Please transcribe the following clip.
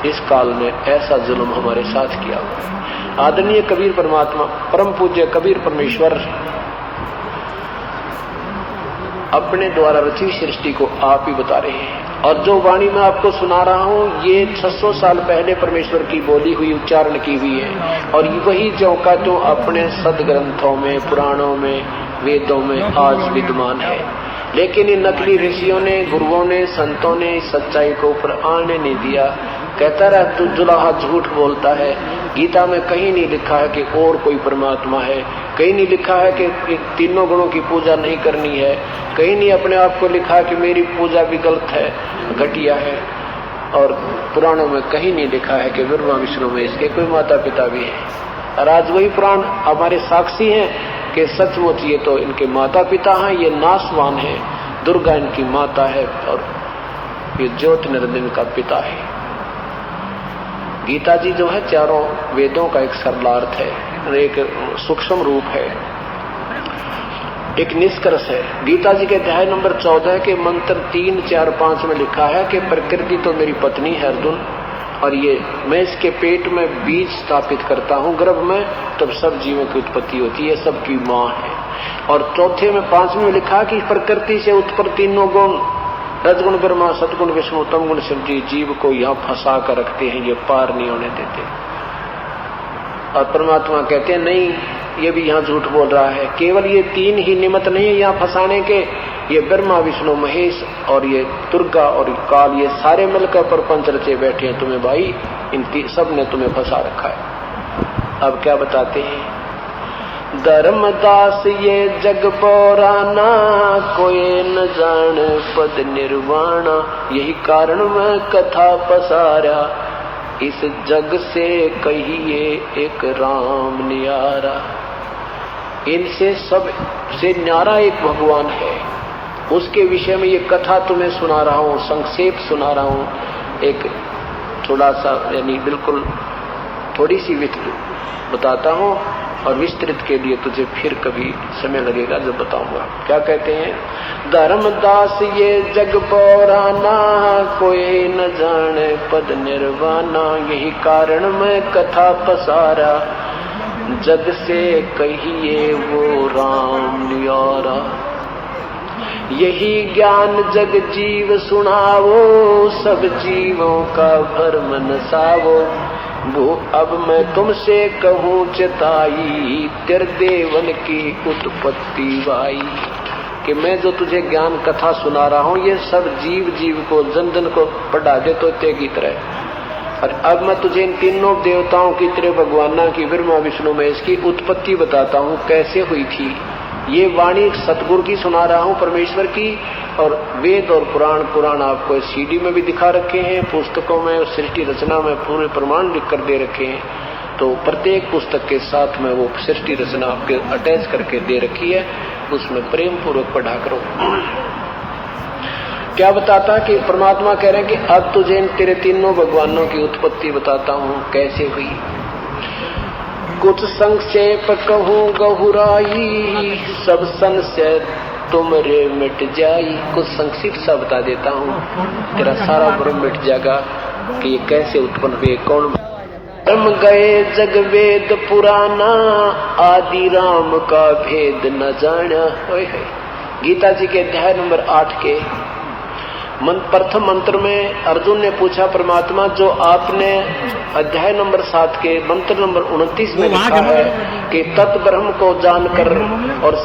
इस काल में ऐसा जुल्म हमारे साथ किया हुआ है। आदरणीय कबीर परमात्मा, परम पूज्य कबीर परमेश्वर अपने द्वारा रची सृष्टि को आप ही बता रहे हैं। और जो वाणी मैं आपको सुना रहा हूं, ये 600 साल पहले परमेश्वर की बोली हुई, उच्चारण की हुई है। और वही जो का तो अपने सदग्रंथों में, पुराणों में, वेदों में आज विद्यमान है। लेकिन इन नकली ऋषियों ने, गुरुओं ने, संतों ने इस सच्चाई को ऊपर आने नहीं दिया। कहता रहा तू जुलाहा झूठ बोलता है। गीता में कहीं नहीं लिखा है कि और कोई परमात्मा है, कहीं नहीं लिखा है कि तीनों गुणों की पूजा नहीं करनी है, कहीं नहीं अपने आप को लिखा है कि मेरी पूजा भी गलत है, घटिया है। और पुराणों में कहीं नहीं लिखा है कि ब्रह्मा विष्णु में इसके कोई माता पिता भी है। और आज वही पुराण हमारे साक्षी हैं कि सचमुच ये तो इनके माता पिता हैं, ये नासवान है, दुर्गा इनकी माता है और ये ज्योति निरंजन का पिता है। गीता जी जो है चारों वेदों का एक सरलार्थ है, एक सूक्ष्म रूप है, एक निष्कर्ष है। गीता जी के अध्याय नंबर 14 के मंत्र 3, 4, 5 में लिखा है कि प्रकृति तो मेरी पत्नी है अर्जुन, और ये मैं इसके पेट में बीज स्थापित करता हूँ गर्भ में, तब सब जीवों की उत्पत्ति होती है, सबकी माँ है। और चौथे में 5 में लिखा कि प्रकृति से उत्पन्न तीनों गुण, रजगुण ब्रह्मा, सतगुण विष्णु, तमगुण शिव जी, जीव को यहाँ फंसा कर रखते हैं, ये पार नहीं होने देते। और परमात्मा कहते हैं नहीं, ये भी यहाँ झूठ बोल रहा है। केवल ये 3 ही निमित्त नहीं है यहाँ फंसाने के, ये ब्रह्मा विष्णु महेश और ये दुर्गा और काल, ये सारे मिलकर प्रपंच रचे बैठे हैं तुम्हें भाई, इन सब ने तुम्हें फंसा रखा है। अब क्या बताते हैं? धर्मदास ये जग पौराना, कोई न जान पद निर्वाणा, यही कारण मैं कथा पसारा, इस जग से कहिए एक राम न्यारा। इनसे सब से न्यारा एक भगवान है, उसके विषय में ये कथा तुम्हें सुना रहा हूँ, संक्षेप सुना रहा हूँ, एक थोड़ा सा यानी बिल्कुल थोड़ी सी बताता हूँ, और विस्तृत के लिए तुझे फिर कभी समय लगेगा जब बताऊंगा। क्या कहते हैं? धर्मदास ये जग पौराना, कोई न जाने पद निर्वाणा, यही कारण मैं कथा पसारा, जग से कहिए वो राम न्यारा। यही ज्ञान जग जीव सुनावो, सब जीवों का भरम नसावो, वो अब मैं तुमसे कहूँ चिताई, तेरे देवन की उत्पत्ति वाई। कि मैं जो तुझे ज्ञान कथा सुना रहा हूँ, ये सब जीव को, जन जन को पढ़ा दे तो की तरह। और अब मैं तुझे इन तीनों देवताओं की तरह, भगवाना की, ब्रह्मा विष्णु महेश की उत्पत्ति बताता हूँ कैसे हुई थी। ये वाणी सतगुरु की सुना रहा हूँ, परमेश्वर की। और वेद और पुराण आपको सीडी में भी दिखा रखे हैं, पुस्तकों में और सृष्टि रचना में पूरे प्रमाण लिख कर दे रखे हैं। तो प्रत्येक पुस्तक के साथ में वो सृष्टि रचना आपके अटैच करके दे रखी है, उसमें प्रेम पूर्वक पढ़ा करो। क्या बताता कि परमात्मा कह रहे हैं कि अब तुझे इन तेरे तीनों भगवानों की उत्पत्ति बताता हूँ कैसे हुई। कुछ संक्षेप कहूँ गहुराई, सब संशय तुमरे मिट जाई। कुछ संक्षिप्त सा बता देता हूँ, तेरा सारा भ्रम मिट जाएगा कि ये कैसे उत्पन्न हुए, कौन। ब्रह्म गए जग वेद पुराना, आदि राम का भेद न जाना। गीता जी के अध्याय नंबर 8 के प्रथम मंत्र में अर्जुन ने पूछा परमात्मा, जो आपने अध्याय नंबर 7 के मंत्र नंबर 29 में लिखा है कि तत् ब्रह्म को जानकर और